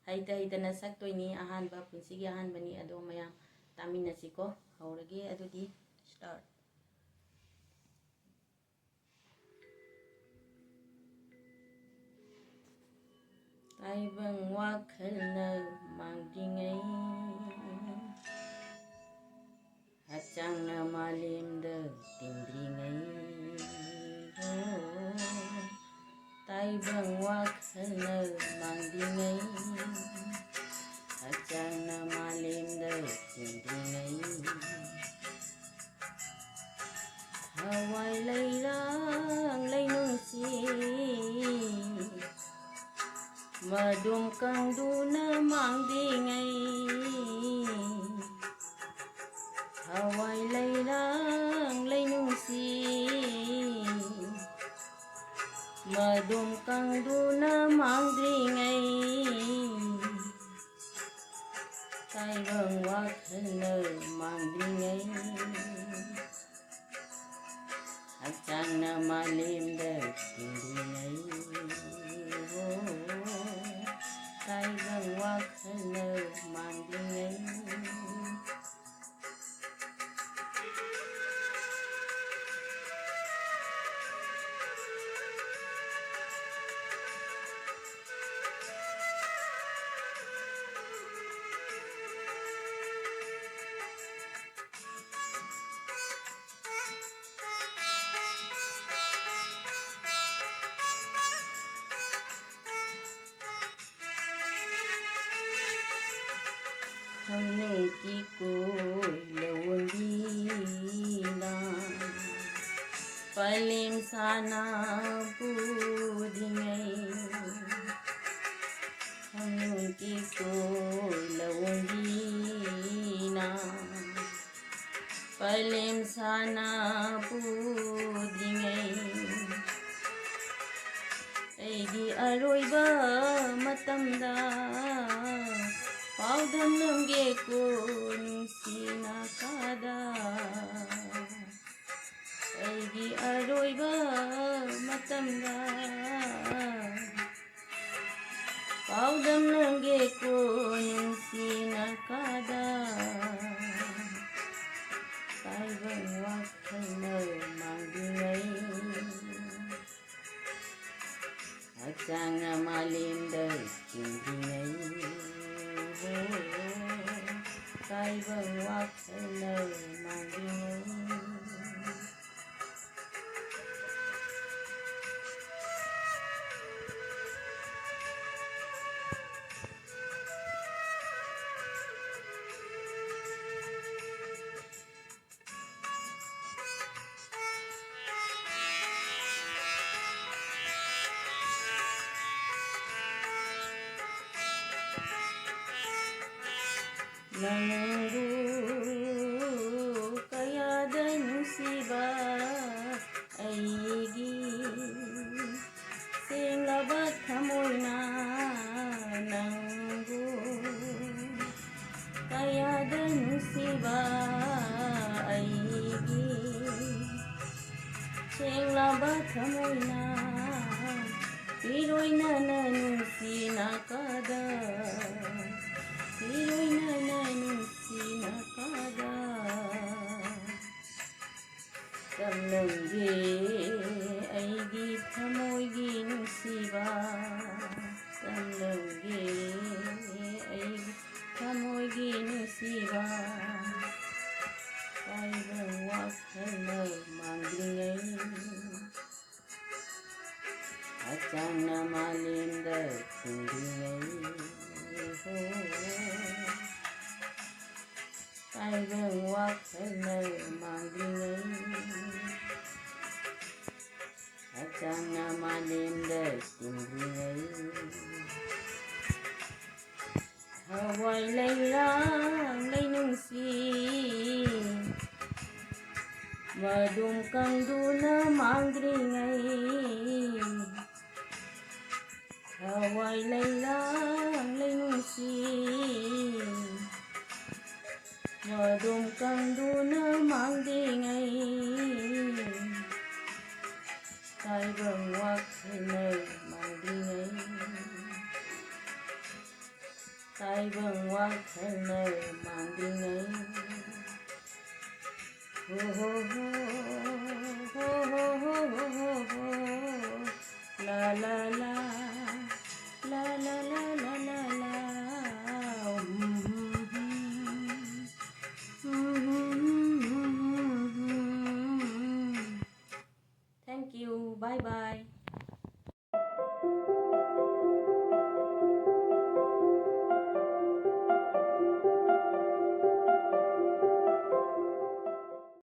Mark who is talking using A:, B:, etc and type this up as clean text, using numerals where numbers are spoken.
A: ꯍꯩꯇꯅ ꯁꯛꯇꯣꯏꯅꯤ ꯑꯍꯥꯟꯕ ꯄꯨꯟꯁꯤꯒꯤ ꯑꯍꯥꯟꯕꯅꯤ ꯑꯗꯣ ꯃꯌꯥꯝ ꯇꯥꯃꯤꯟꯅꯁꯤꯀꯣ ꯍꯧꯔꯒꯦ ꯑꯗꯨꯗꯤ ꯁ꯭ꯇꯥꯔꯠ ꯇꯥꯏꯕꯪ ꯋꯥꯈꯜꯅ ꯃꯥꯡꯗ꯭ꯔꯤꯉꯩ ꯍꯛꯆꯥꯡꯅ ꯃꯥꯂꯦꯝꯗ ꯇꯤꯟꯗ꯭ꯔꯤꯉꯩ ꯇꯥꯏꯕꯪ ꯋꯥꯈꯜꯅ ꯃꯥꯡꯗ꯭ꯔꯤꯉꯩ ꯍꯛꯆꯥꯡꯅ ꯃꯥꯂꯦꯝꯗ ꯇꯤꯟꯗ꯭ꯔꯤꯉꯩ ꯍꯋꯥꯏ ꯂꯩꯔꯥꯡ ꯂꯩꯅꯨꯡꯁꯤ ꯃꯗꯨꯝ ꯀꯪꯗꯨꯅ ꯃꯥꯡꯗ꯭ꯔꯤꯉꯩ ꯍꯋꯥꯏ ꯂꯩꯔꯥꯡ ꯂꯩꯅꯨꯡꯁꯤ ꯃꯗꯨꯝ ꯀꯪꯗꯨꯅ ꯃꯥꯡꯗ꯭ꯔꯤꯉꯩ ꯇꯥꯏꯕꯪ ꯋꯥꯈꯜꯅ ꯃꯥꯡꯗ꯭ꯔꯤꯉꯩ ꯍꯛꯆꯥꯡꯅ ꯃꯥꯂꯦꯝꯗ ꯇꯤꯟꯗ꯭ꯔꯤꯉꯩ ꯇꯥꯏꯕꯪ ꯋꯥꯈꯜꯅ ꯃꯥꯡꯗ꯭ꯔꯤꯉꯩ ꯍꯧꯅꯩꯒꯤ ꯀꯣꯏꯂꯧꯕꯤꯅ ꯄꯂꯦꯝ ꯁꯥꯅ ꯄꯨꯔꯤꯉꯩ ꯍꯧꯅꯩꯒꯤ ꯀꯣꯏꯂꯧꯕꯤꯅ ꯄꯂꯦꯝ ꯁꯥꯅ ꯄꯨꯔꯤꯉꯩ ꯑꯩꯒꯤ ꯑꯔꯣꯏꯕ ꯃꯇꯝꯗ ꯄꯥꯎꯗꯝꯂꯝꯒꯦꯀꯣ ꯅꯨꯡꯁꯤ ꯅꯥꯀꯥꯗ ꯑꯩꯒꯤ ꯑꯔꯣꯏꯕ ꯃꯇꯝꯗ ꯄꯥꯎꯗꯝꯂꯝꯒꯦꯀꯣ ꯅꯨꯡꯁꯤ ꯅꯥꯀꯥꯗ ꯇꯥꯏꯕꯪ ꯋꯥꯈꯜꯅ ꯃꯥꯡꯗ꯭ꯔꯤꯉꯩ ꯍꯛꯆꯥꯡꯅ ꯃꯥꯂꯦꯝꯗ ꯇꯤꯟꯗ꯭ꯔꯤꯉꯩ ꯇꯥꯏꯕꯪ ꯋꯥꯈꯜꯅ ꯃꯥꯡꯗ꯭ꯔꯤꯉꯩ ꯅꯪꯕꯨ ꯀꯌꯥꯗ ꯅꯨꯡꯁꯤꯕ ꯑꯩꯒꯤ ꯁꯦꯡꯂꯕ ꯊꯃꯣꯏꯅ ꯅꯪꯕꯨ ꯀꯌꯥꯗ ꯅꯨꯡꯁꯤꯕ ꯑꯩꯒꯤ ꯁꯦꯡꯂꯕ ꯊꯃꯣꯏꯅ ꯏꯔꯣꯏꯅꯅ ꯅꯨꯡꯁꯤ ꯅꯥꯀꯥꯗ ꯏꯔꯣꯏꯅꯅ ꯅꯨꯡꯁꯤ ꯅꯥꯀꯥꯗ ꯇꯝꯂꯝꯒꯦ ꯑꯩꯒꯤ ꯊꯃꯣꯏꯒꯤ ꯅꯨꯡꯁꯤꯕ ꯇꯝꯂꯝꯒꯦ ꯑꯩꯒꯤ ꯊꯃꯣꯏꯒꯤ ꯅꯨꯡꯁꯤꯕ ꯇꯥꯏꯕꯪ ꯋꯥꯈꯜꯅ ꯃꯥꯡꯗ꯭ꯔꯤꯉꯩ ꯍꯛꯆꯥꯡꯅ ꯃꯥꯂꯦꯝꯗ ꯇꯤꯟꯗ꯭ꯔꯤꯉꯩ ꯇꯥꯏꯕꯪ ꯋꯥꯈꯜꯅ ꯃꯥꯡꯗ꯭ꯔꯤꯉꯩ ꯍꯛꯆꯥꯡꯅ ꯃꯥꯂꯦꯝꯗ ꯇꯤꯟꯗ꯭ꯔꯤꯉꯩ ꯍꯋꯥꯏ ꯂꯩꯔꯥꯡ ꯂꯩꯅꯨꯡꯁꯤ ꯃꯗꯨꯝ ꯀꯪꯗꯨꯅ ꯃꯥꯡꯗ꯭ꯔꯤꯉꯩ ꯍꯋꯥꯏ ꯂꯩꯔꯥꯡ ꯂꯩꯅꯨꯡꯁꯤ ꯃꯗꯨꯝ ꯀꯪꯗꯨꯅ ꯃꯥꯡꯗ꯭ꯔꯤꯉꯩ ꯇꯥꯏꯕꯪ ꯋꯥꯈꯜꯅ ꯃꯥꯡꯗ꯭ꯔꯤꯉꯩ माइबं वाखल मांगिनै ho ho ho ho ho ho ho ho la la la la la la la la la Thank you. Bye bye.